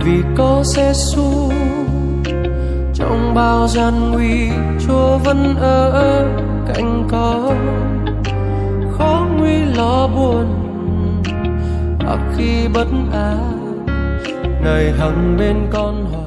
vì có Giêsu. Trong bao gian nguy, Chúa vẫn ở cạnh con. Khó nguy lo buồn hoặc khi bất an, Ngài hằng bên con hoài.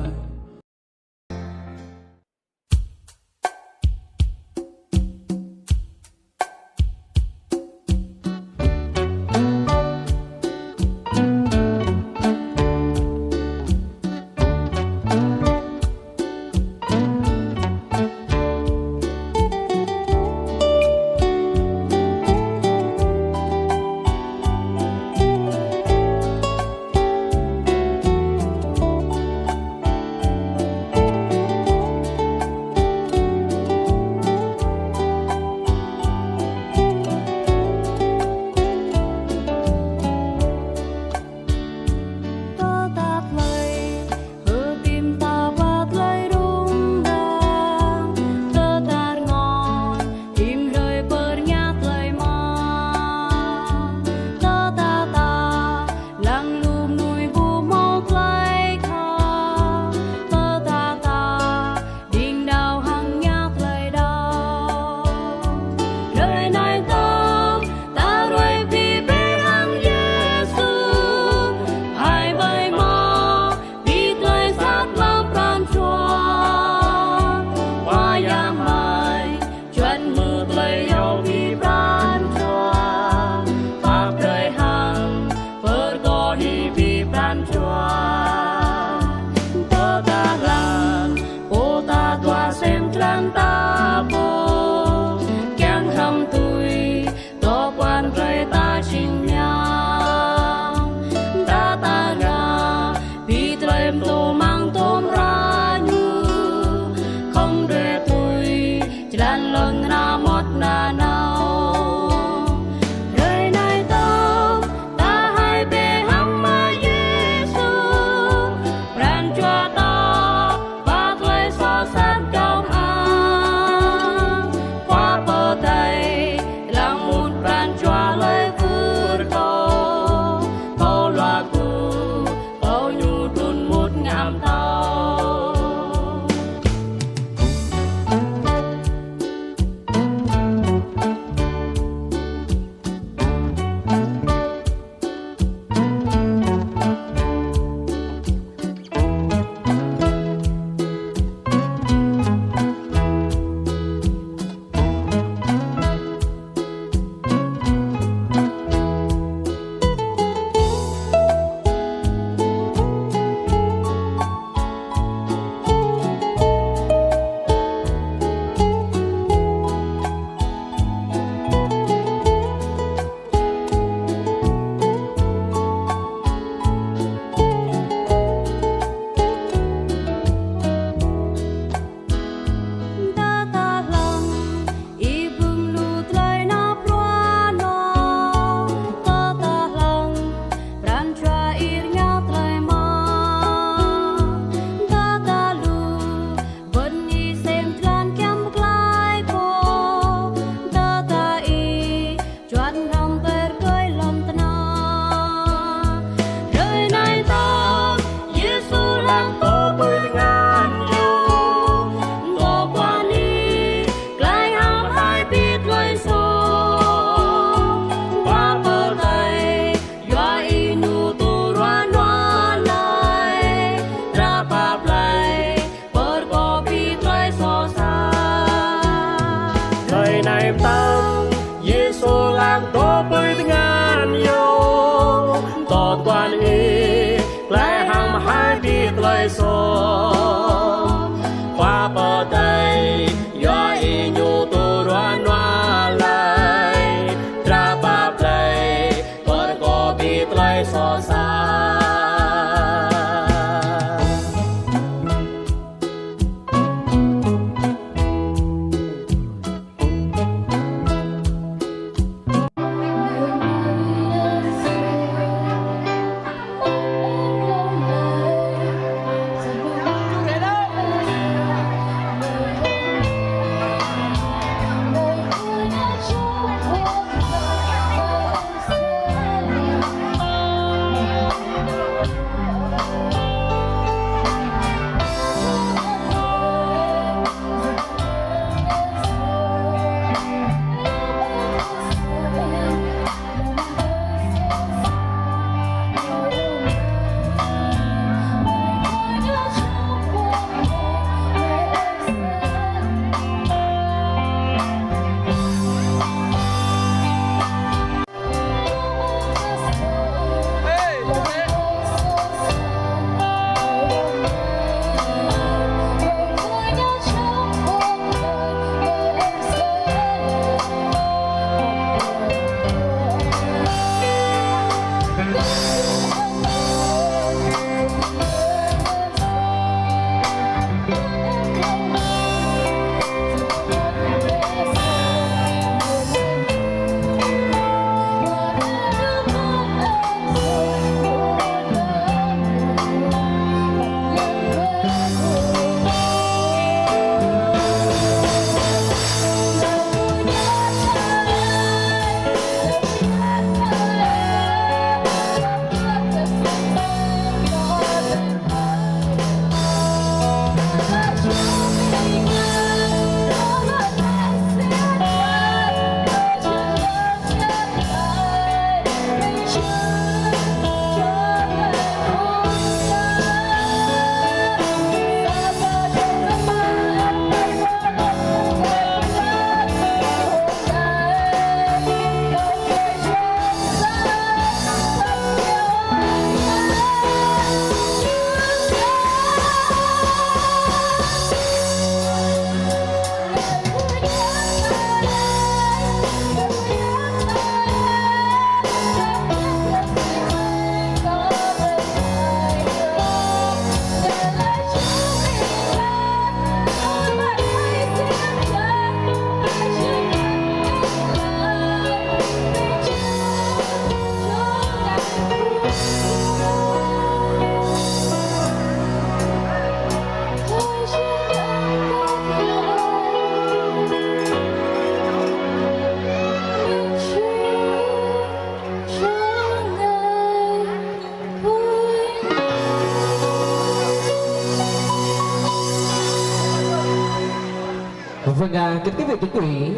Vâng, kính quý vị kính quý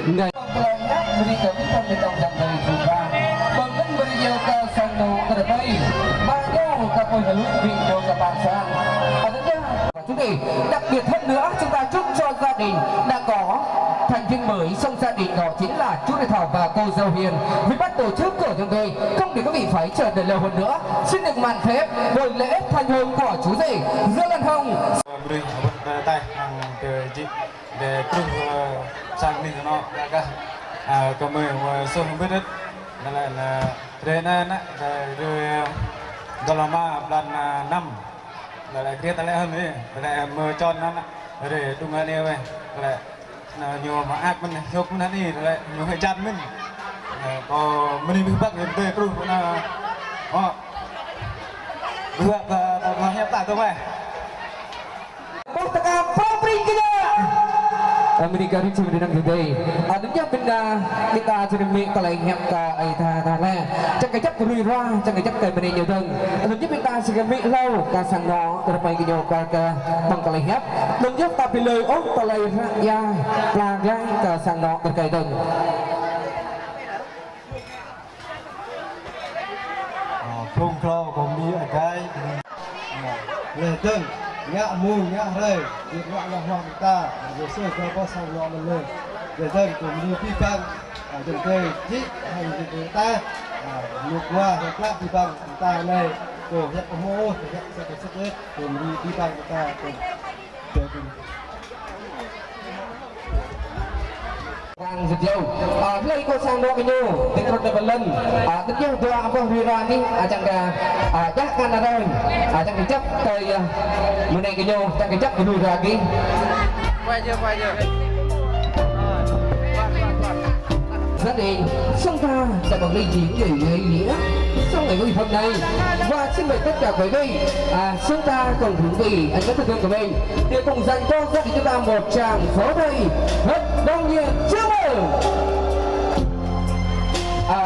ngày đặc biệt hơn nữa, chúng ta chúc cho gia đình đã có thành viên mới trong gia đình, đó chính là chú Đại Thảo và cô Dâu Hiền. Vì bắt tổ chức của chúng tôi không để quý vị phải chờ đợi lâu hơn nữa, xin được màn phép buổi lễ thành hôn của chú rể Dương Lan Hồng. Tay chị để cùng sang mình nó cả có mời số không biết đó là Renan rồi Dolama lần năm là kia ta lại hơn đấy lại mơ tròn nó để đúng anh em ơi lại nhiều mà ác mình chụp mình đi lại nhiều hay chặt mình có mình bị bắt người tê luôn là được là hẹp tại tôi vậy Amerika ini cuma dengan gede. Adanya benda kita sudah make kalau ingat ke ayat lah. Jangan kejap berira, jangan kejap ke benda nhiều hơn. Adanya kita sudah make lâu ke sana terpai ke nhiều ke bang kalau ingat. Adanya tapi lời ốc kalau ya pelanggan ke sana terkait dengan. Không lo còn đi ở cái lời tân ngã mùi ngã rơi việc ngoại là hoàng ta rồi sơ cơ có sau lo mình lên để dân cùng đi phi băng dừng cây chỉ hành dịch ta lục qua thì các phi băng ta này cổ hiện mô hiện sẽ có sức hết cùng đi phi băng ta cùng Vang rất nhiều. Lấy cô sang đó cái nhiêu, tiếng rất là lớn. Tất nhiên tôi apa rira ni, chẳng cả chắc kan ada rồi, chẳng cái chấp tới mình này cái nhiêu, chẳng cái chấp cái rira kia. Quay chưa. Gia đình chúng ta sẽ có ly chiến để ý nghĩa trong ngày hôm nay và xin mời tất cả quý vị chúng ta cùng thú vị anh các thân thương của mình để cùng dành cho gia đình chúng ta một tràng pháo tay thật đông nhiệt chào mừng.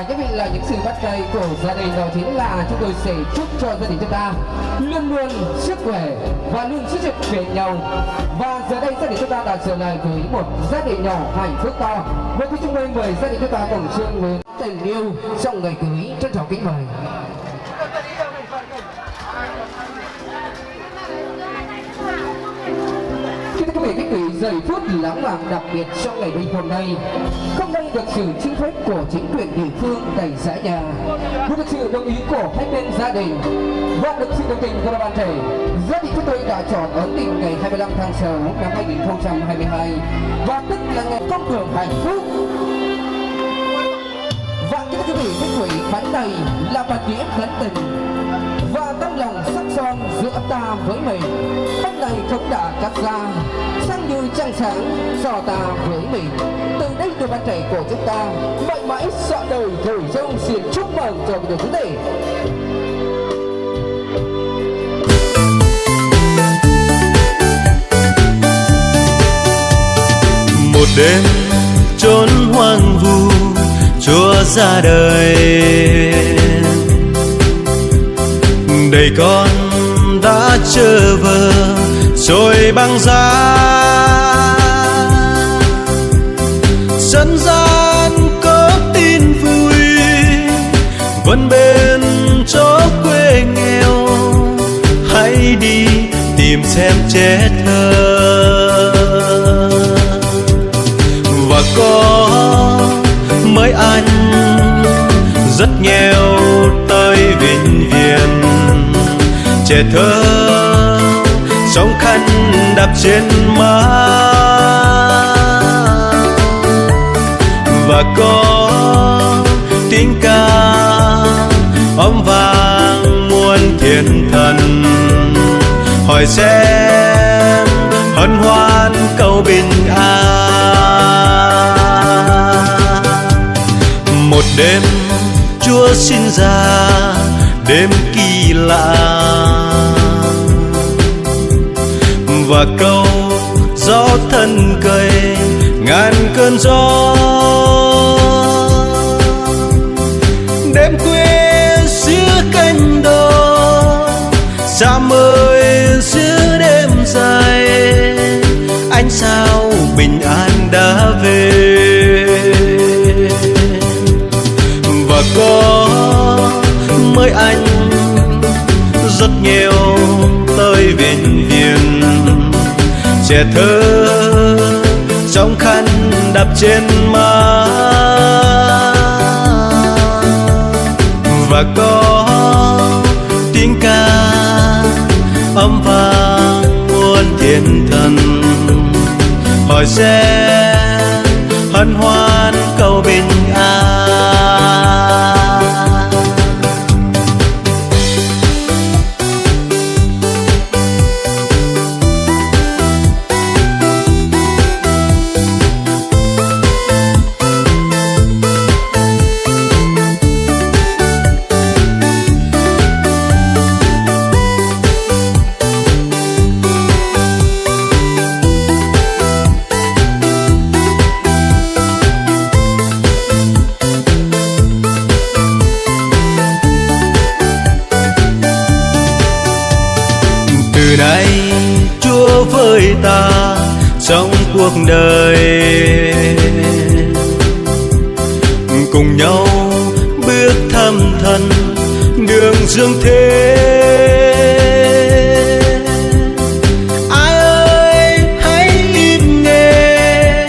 Nhất định là những sự bắt tay của gia đình, đó chính là chúng tôi sẽ chúc cho gia đình chúng ta luôn luôn sức khỏe và luôn sức trực bền nhau. Và giờ đây gia đình chúng ta đã trở lại với một gia đình nhỏ hạnh phúc to. Với chúng tôi mời gia đình chúng ta cùng chương với tình yêu trong ngày cưới, trân trọng kính mời. Quý vị khách quý, giây phút lãng mạn đặc biệt trong ngày đêm hôm nay không đang được sự chính phép của chính quyền địa phương tại xã nhà, được sự đồng ý của hai bên gia đình và được sự đồng tình của ban thể. Gia đình chúng tôi đã chọn ấn định ngày 25 tháng 6 năm 2022 và tức là ngày công đường hạnh phúc. Và quý vị khách quý, bánh này là bản nghĩa gắn tình và tấm lòng sắc son giữa ta với mình. Bánh này cũng đã cắt ra sáng như trăng sáng cho ta với mình. Từ đây từ ban trẻ của chúng ta mãi mãi sợ đời gửi dâu xin chúc mừng cho người thứ đệ. Một đêm trốn hoang vu Chúa ra đời, đầy con đã chờ vờ trôi băng giá. Dân gian có tin vui vẫn bên chỗ quê nghèo, hãy đi tìm xem trẻ thơ. Và có mấy anh rất nghèo tới Vĩnh Viễn, trẻ thơ sống khăn đạp trên má. Và có tiếng ca ấm vang muôn thiên thần, hỏi xem hân hoan câu bình an. Một đêm Chúa sinh ra, đêm kỳ lạ, và câu gió thân cây ngàn cơn gió. Đêm khuya giữa cánh đồng, xa mời giữa đêm dài, ánh sao bình an đã về. Và có mới anh rất nghèo tới bệnh viện, trẻ thơ trong khăn đạp trên má. Và có tiếng ca âm vang muôn thiên thần, hỏi sẽ hân hoan cầu bình an. Từ nay Chúa với ta trong cuộc đời, cùng nhau bước thăm thân đường dương thế. Ai ơi hãy im nghe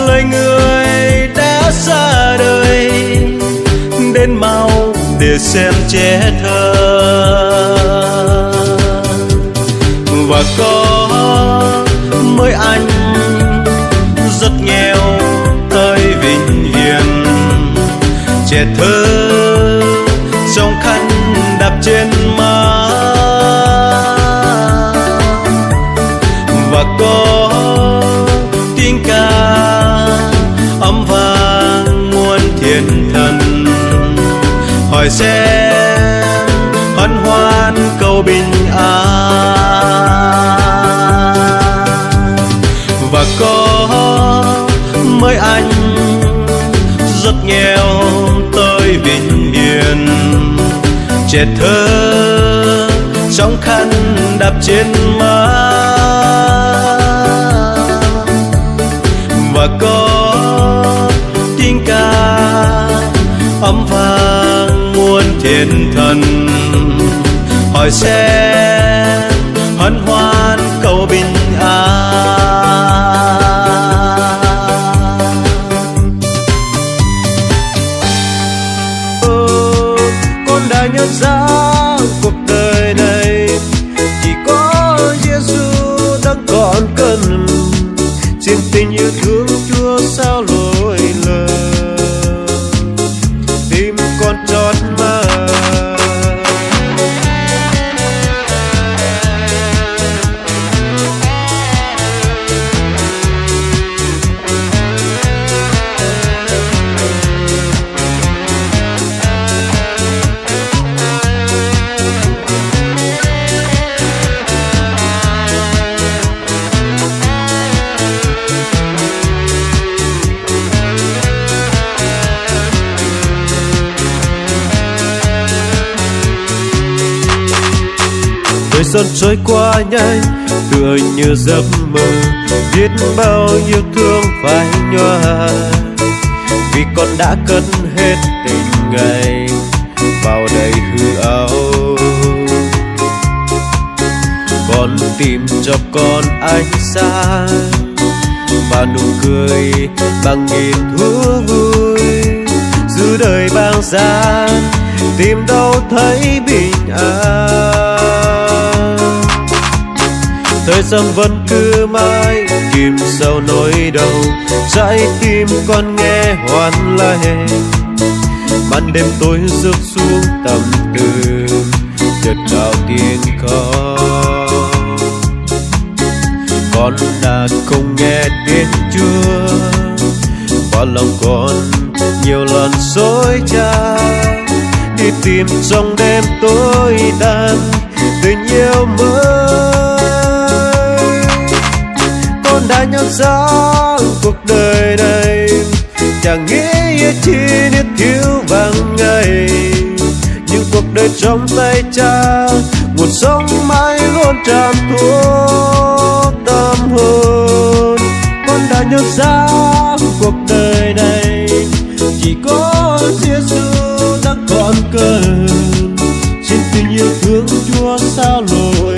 lời người đã ra đời, đến mau để xem trẻ thơ. Và có mới anh rất nghèo tới bệnh viện, trẻ thơ trong khăn đạp trên má. Và có tiếng ca âm vang muôn thiên thần, hỏi sẽ hân hoan cầu bình an. Và có mới anh rất nghèo tới bệnh viện, trẻ thơ trong khăn đạp trên má. Và có tiếng ca âm vang muôn thiên thần, hỏi sẽ hân hoan cầu bình an. Con đã nhận ra cuộc đời này chỉ có Giêsu đang còn cần, xin tình yêu thương Chúa sao lỗi lầm tim con trót mà. Thời gian trôi qua nhanh tựa như giấc mơ, biết bao yêu thương phai nhòa, vì con đã cất hết tình ngày vào đầy hư ảo. Con tìm cho con ánh sáng và nụ cười bằng nghìn thú vui, giữa đời bàng gian tìm đâu thấy bình an. Thời gian vẫn cứ mãi kìm sâu nỗi đau, trái tim con nghe hoan lệ. Ban đêm tối rơi xuống tầm tư, chợt đào tiếng khóc. Con đã không nghe tiếng Chúa, và lòng con nhiều lần dối trá, đi tìm trong đêm tối đen tình yêu mới. Con đã nhận ra cuộc đời này chẳng nghĩ chi niết thiếu vàng ngày, nhưng cuộc đời trong tay Cha, nguồn sống mãi luôn tràn thuốc tâm hồn. được rằng cuộc đời này chỉ có Giêsu đang còn cần. Trên tình yêu thương Chúa sao lỗi